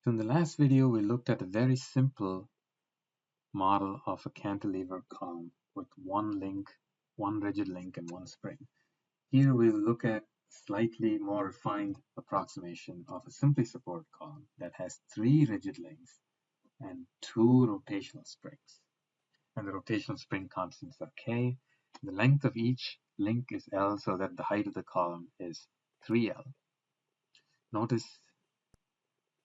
So in the last video, we looked at a very simple model of a cantilever column with one link, one rigid link, and one spring. Here we will look at slightly more refined approximation of a simply supported column that has 3 rigid links and 2 rotational springs. And the rotational spring constants are K. The length of each link is L, so that the height of the column is 3L. Notice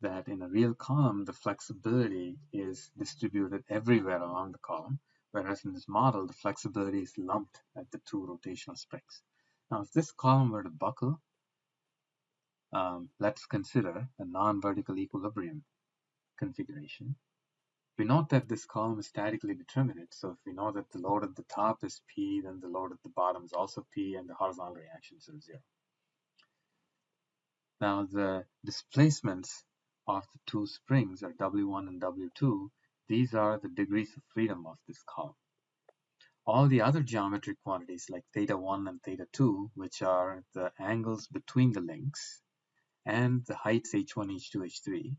that in a real column, the flexibility is distributed everywhere along the column, whereas in this model, the flexibility is lumped at the 2 rotational springs. Now, if this column were to buckle, let's consider a non-vertical equilibrium configuration. We note that this column is statically determinate, so if we know that the load at the top is P, then the load at the bottom is also P, and the horizontal reactions are 0. Now, the displacements of the 2 springs are W1 and W2. These are the degrees of freedom of this column. All the other geometric quantities like θ1 and θ2, which are the angles between the links, and the heights h1, h2, h3,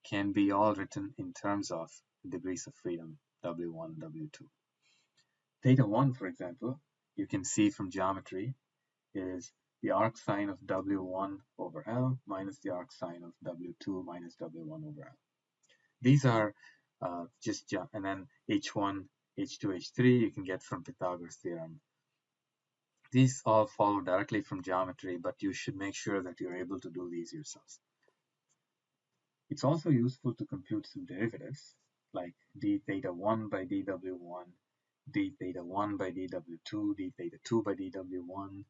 can be all written in terms of degrees of freedom W1, W2. θ1, for example, you can see from geometry is the arc sine of W1 over L minus the arc sine of W2 minus W1 over L. These are and then H1, H2, H3 you can get from Pythagoras theorem. These all follow directly from geometry, but you should make sure that you're able to do these yourselves. It's also useful to compute some derivatives like d θ1 by dW1, d θ1 by dW2, d θ2 by dW1,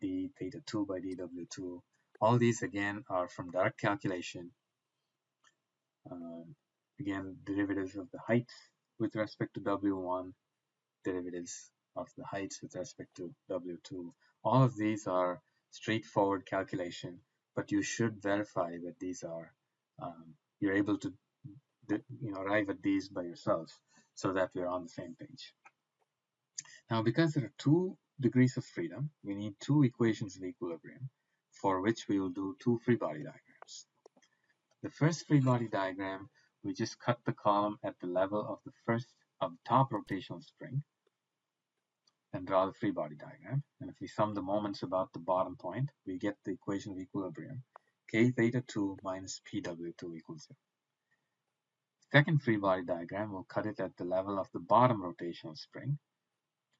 d θ2 by dW2. All these again are from direct calculation. Again, derivatives of the heights with respect to W1, derivatives of the heights with respect to W2. All of these are straightforward calculation, but you should verify that these are, you're able to arrive at these by yourself so that we're on the same page. Now, because there are 2 degrees of freedom, we need 2 equations of equilibrium for which we will do 2 free body diagrams. The first free body diagram, we just cut the column at the level of the top rotational spring and draw the free body diagram. And if we sum the moments about the bottom point, we get the equation of equilibrium, K θ2 minus PW2 equals 0. Second free body diagram, we'll cut it at the level of the bottom rotational spring.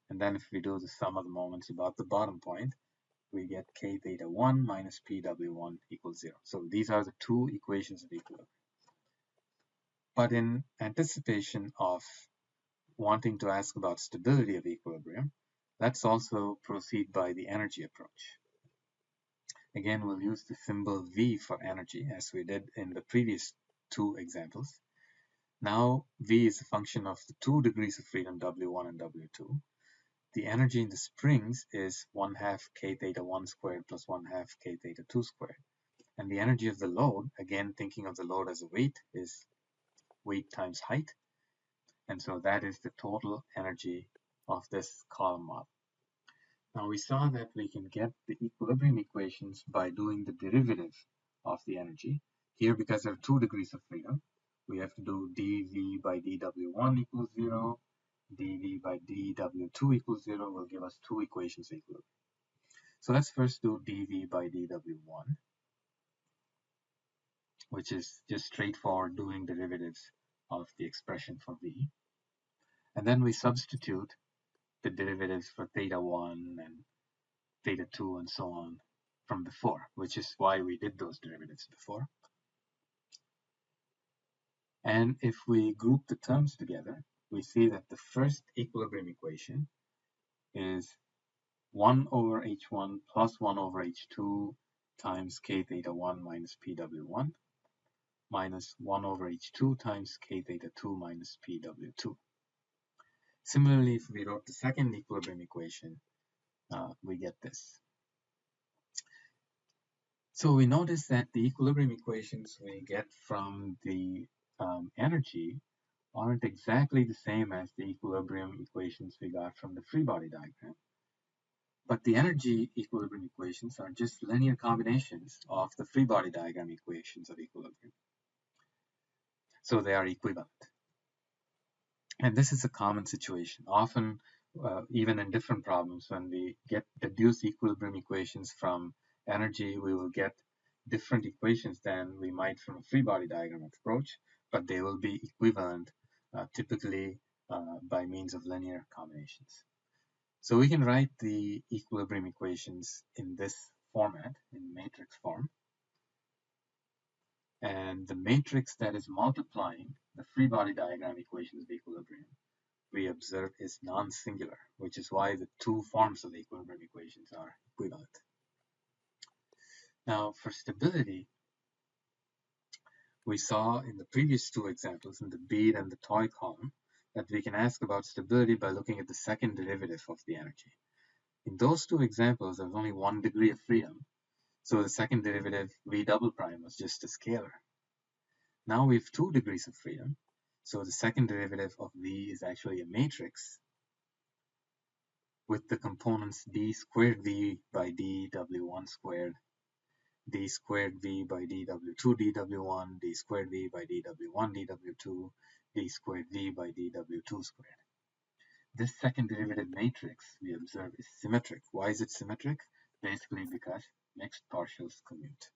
And then if we do the sum of the moments about the bottom point, we get K θ1 minus PW1 equals 0. So these are the 2 equations of equilibrium. But in anticipation of wanting to ask about stability of equilibrium, let's also proceed by the energy approach. Again, we'll use the symbol V for energy as we did in the previous 2 examples. Now V is a function of the 2 degrees of freedom W1 and W2. The energy in the springs is 1/2 K θ1 squared plus 1/2 K θ2 squared. And the energy of the load, again thinking of the load as a weight, is weight times height. And so that is the total energy of this column model. Now we saw that we can get the equilibrium equations by doing the derivative of the energy. Here, because there are 2 degrees of freedom, we have to do dV by dW1 equals 0. dV by dW2 equals 0 will give us 2 equations of equilibrium. So let's first do dV by dW1, which is just straightforward doing derivatives of the expression for V. And then we substitute the derivatives for θ1 and θ2 and so on from before, which is why we did those derivatives before. And if we group the terms together, we see that the first equilibrium equation is 1 over h1 plus 1 over h2 times K θ1 minus PW1 minus 1 over h2 times K θ2 minus PW2. Similarly, if we wrote the second equilibrium equation, we get this. So we notice that the equilibrium equations we get from the energy aren't exactly the same as the equilibrium equations we got from the free body diagram. But the energy equilibrium equations are just linear combinations of the free body diagram equations of equilibrium. So they are equivalent. And this is a common situation. Often, even in different problems, when we deduce equilibrium equations from energy, we will get different equations than we might from a free body diagram approach, but they will be equivalent, typically by means of linear combinations. So we can write the equilibrium equations in this format, in matrix form. And the matrix that is multiplying the free body diagram equations of equilibrium we observe is non-singular, which is why the two forms of the equilibrium equations are equivalent. Now, for stability, we saw in the previous two examples, in the bead and the toy column, that we can ask about stability by looking at the second derivative of the energy. In those two examples, there's only 1 degree of freedom, so the second derivative, v double prime, was just a scalar. Now we have 2 degrees of freedom, so the second derivative of v is actually a matrix with the components d squared v by dw1 squared, d squared v by dw2 dw1, d squared v by dw1 dw2, d squared v by dw2 squared. This second derivative matrix we observe is symmetric. Why is it symmetric? Basically because mixed partials commute.